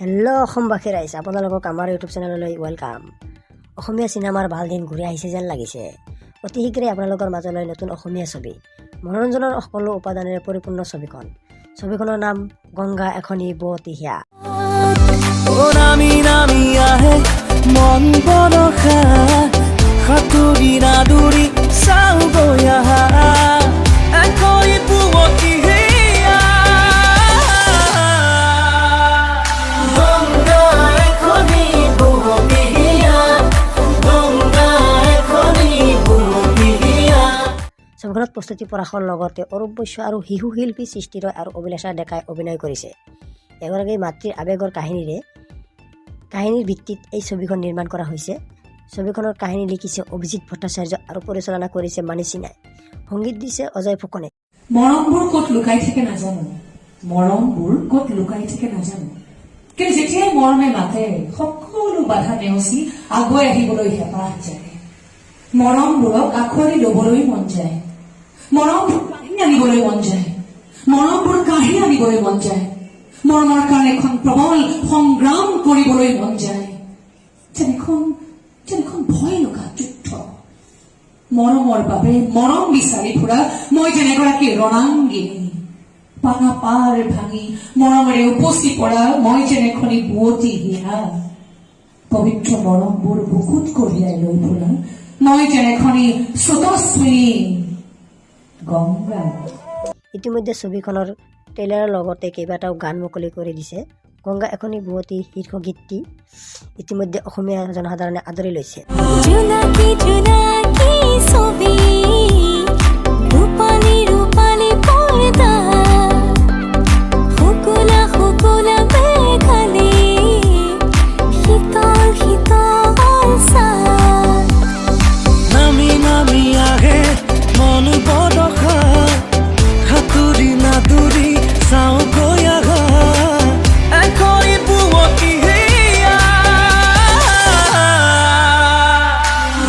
Hello' অসমবাসী ৰাইজ, আপোনালোকক আমাৰ ইউটিউব চেনেললৈ ৱেলকাম। অসমীয়া চিনেমাৰ ভাল দিন ঘূৰি আহিছে যেন লাগিছে। অতি শীঘ্ৰেই আপোনালোকৰ মাজলৈ নতুন অসমীয়া ছবি, মনোৰঞ্জনৰ সকলো উপাদানেৰে পৰিপূৰ্ণ ছবিখনৰ নাম গংগা এখনি বুৱতী হিয়া। নামি নামি আহে মন বৰষা, সাঁতুৰি নাদুৰি চাওঁ গৈ আহা এখনি বুৱতী হিয়া। গংগা এখনি বুৱতী হিয়া, গংগা এখনি বুৱতী হিয়া। ছবিখনত প্ৰস্তুতি পৰাশৰ লগতে অৰূপ বৈশ্য আৰু শিশু শিল্পী সৃষ্টি ৰয় আৰু অভিলাষা ডেকাই অভিনয় কৰিছে। এগৰাকী মাতৃৰ আৱেগৰ কাহিনীৰ ভিত্তিত এই ছবিখন নিৰ্মাণ কৰা হৈছে। ছবিখনৰ কাহিনী লিখিছে অভিজিত ভট্টাচাৰ্য আৰু পৰিচালনা কৰিছে মানিষ সিনহাই। সংগীত দিছে অজয় ফুকনে। মৰমবোৰ ক'ত লুকাই থাকে নাজানো, মৰমবোৰ ক'ত লুকাই থাকে নাজানো, কিন্তু যেতিয়াই মৰমে মাতে সকলো বাধা নেওচি আগুৱাই আহিবলৈ হেঁপাহ যায়। মৰমবোৰক আঁকোৱালি ল'বলৈ মন যায়, মৰমবোৰ কাঢ়ি আনিবলৈ মন যায়, মৰমবোৰ কাঢ়ি আনিবলৈ মন যায়, মৰমৰ কাৰণে এখন প্ৰবল সংগ্ৰাম কৰিবলৈ মন যায়। যেনেখন ভয় লগা যুদ্ধ। মৰমৰ বাবে মৰম বিচাৰি ফুৰা মই যেনেগৰাকী ৰণাংগিনী, পাঙা পাৰ ভাঙি মৰমেৰে উপচি পৰা মই যেনেখনি বুৱতী হিয়া। পবিত্ৰ মৰমবোৰ বুকুত কঢ়িয়াই লৈ ফুৰা মই যেনেখনি স্ৰোতস্বিনী গংগা। ইতিমধ্যে ছবিখনৰ ট্ৰেইলাৰৰ লগতে কেইবাটাও গান মুকলি কৰি দিছে। গংগা এখনি বুৱতী শীৰ্ষ গীতটি ইতিমধ্যে অসমীয়া জনসাধাৰণে আদৰি লৈছে। জোনাকি জোনাকি ছবি, ৰূপালী ৰূপালী পৰ্দা, শুকুলা শুকুলা মেঘালী, শীতল শীতল চাহ। নামি নামি আহে মন বৰষা, সাঁতুৰি নাদুৰি চাওঁ গৈ আহা এখনি বুৱতী হিয়া।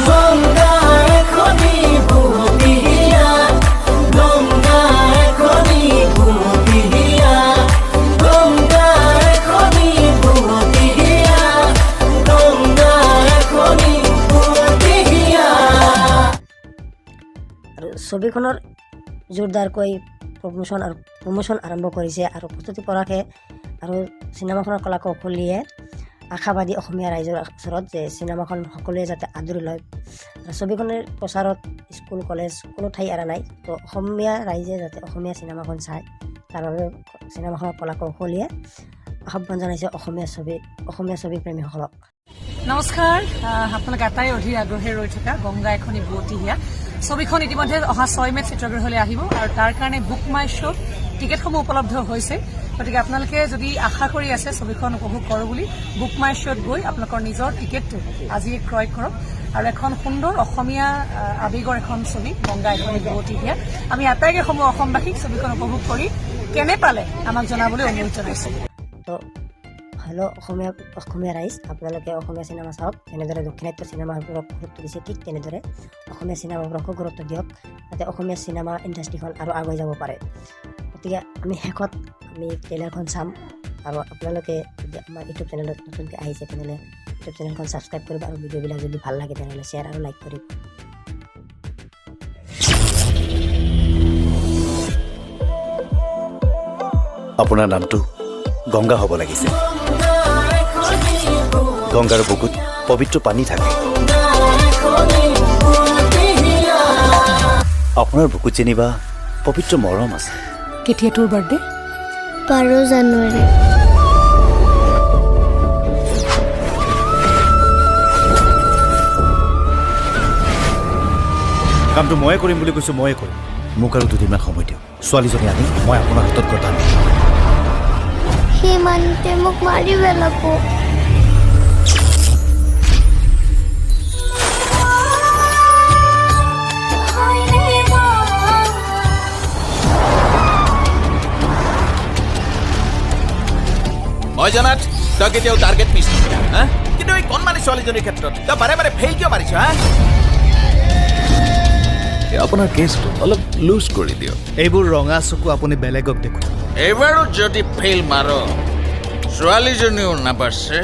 গংগা এখনি বুৱতী হিয়া, গংগা এখনি বুৱতী হিয়া, গংগা এখনি বুৱতী হিয়া, গংগা এখনি বুৱতী হিয়া। আৰু ছবিখনৰ জোৰদাৰকৈ প্ৰমোশ্যন আৰম্ভ কৰিছে আৰু প্ৰস্তুতি পৰাশে আৰু চিনেমাখনৰ কলা কৌশলীয়ে আশাবাদী অসমীয়া ৰাইজৰ ওচৰত যে চিনেমাখন সকলোৱে যাতে আদৰি লয়। আৰু ছবিখনৰ প্ৰচাৰত স্কুল কলেজ কোনো ঠাই এৰা নাই। তো অসমীয়া ৰাইজে যাতে অসমীয়া চিনেমাখন চায়, তাৰ বাবে চিনেমাখনৰ কলা কৌশলীয়ে আহ্বান জনাইছে অসমীয়া ছবি প্ৰেমীসকলক। নমস্কাৰ, আপোনালোকে এটাই অধীৰ আগ্ৰহে ৰৈ থকা গংগা এখনি বুৱতী হিয়া ছবিখন ইতিমধ্যে অহা 6 মে'ত চিত্ৰগৃহলৈ আহিব আৰু তাৰ কাৰণে বুক মাই শ্ব'ত টিকেটসমূহ উপলব্ধ হৈছে। গতিকে আপোনালোকে যদি আশা কৰি আছে ছবিখন উপভোগ কৰোঁ বুলি, বুক মাই শ্ব'ত গৈ আপোনালোকৰ নিজৰ টিকেটটো আজিয়ে ক্ৰয় কৰক আৰু এখন সুন্দৰ অসমীয়া আৱেগৰ এখন ছবি গংগা এখনি বুৱতী হিয়া। আমি আটাইকেইসমূহ অসমবাসীক ছবিখন উপভোগ কৰি কেনে পালে আমাক জনাবলৈ অনুৰোধ জনাইছোঁ। তো হেল্ল' অসমীয়া ৰাইজ, আপোনালোকে অসমীয়া চিনেমা চাওক। যেনেদৰে দক্ষিণাত্য চিনেমাবোৰক গুৰুত্ব দিছে, ঠিক তেনেদৰে অসমীয়া চিনেমাবোৰকো গুৰুত্ব দিয়ক, যাতে অসমীয়া চিনেমা ইণ্ডাষ্ট্ৰীখন আৰু আগুৱাই যাব পাৰে। গতিকে আমি শেষত ট্ৰেইলাৰখন চাম আৰু আপোনালোকে যদি আমাৰ ইউটিউব চেনেলত নতুনকৈ আহিছে তেনেহ'লে ইউটিউব চেনেলখন ছাবস্ক্ৰাইব কৰিব আৰু ভিডিঅ'বিলাক যদি ভাল লাগে তেনেহ'লে শ্বেয়াৰ আৰু লাইক কৰিব। আপোনাৰ নামটো গংগা হ'ব লাগিছে। গংগাৰ বুকুত পবিত্ৰ পানী থাকে। আপোনাৰ বুকুত যেনিবা পবিত্ৰ মৰম আছে। কেতিয়া তোৰ বাৰ্থডে? 12 জানুৱাৰী। কামটো ময়ে কৰিম বুলি কৈছোঁ, ময়ে কৰিম। মোক আৰু দুদিনমান সময় দিয়ক। ছোৱালীজনী আনি মই আপোনাৰ হাতত গতাম। সেই মানুহটোৱে মোক মাৰি পেলাব। মই জনাত তই কেতিয়াও টাৰ্গেট মিছ নকৰা, কিন্তু এই কণমানি ছোৱালীজনীৰ ক্ষেত্ৰত তই বাৰে বাৰে ফেইল কিয় মাৰিছ? আপোনাৰ কেছটো অলপ লুজ কৰি দিয়ক। এইবোৰ ৰঙা চকু আপুনি বেলেগক দেখুৱাওক। এবাৰো যদি ফেইল মাৰ ছোৱালীজনীও নাবাচে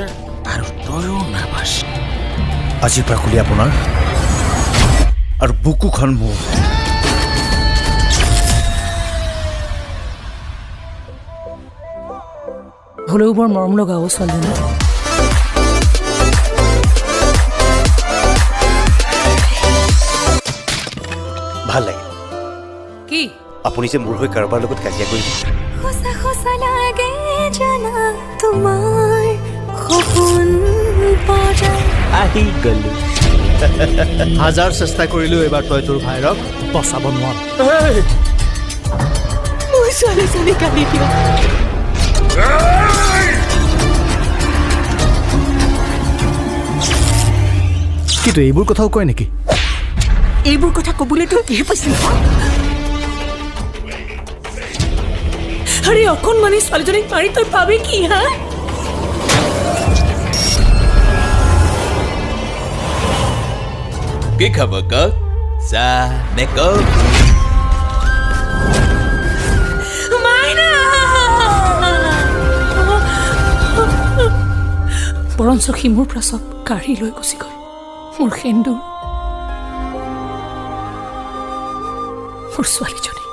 আৰু তয়ো নাবাচ। আজিৰ পৰা খুলি আপোনাৰ আৰু বুকুখন মোৰ। হ'লেও বৰ মৰম লগা অ' ছোৱালীজনী। ভাল লাগিল কি আপুনি যে মোৰ হৈ কাৰোবাৰ লগত কাজিয়া কৰি সঁচা সঁচা লাগে জানা তোমাৰ সপোন পৰা আহি গলো। হাজাৰ চেষ্টা কৰিলেও এবাৰ তই তোৰ ভাইৰক বচাব নোৱাৰ। মোৰ ছোৱালীজনী কালি কিয় কিন্তু এইবোৰ কথাও কয় নেকি? এইবোৰ কথা ক'বলৈ তোৰ কিহে পাইছিল? আৰে অকণমানি ছোৱালীজনীক মাৰি তই পাবি কি হা? কি খাব কক? চাহ নে কক? মাইনা বৰঞ্চ সি মোৰ পৰা চব কাঢ়ি লৈ গুচি গ'ল। মোৰ সেন্দুৰ, মোৰ ছোৱালীজনী।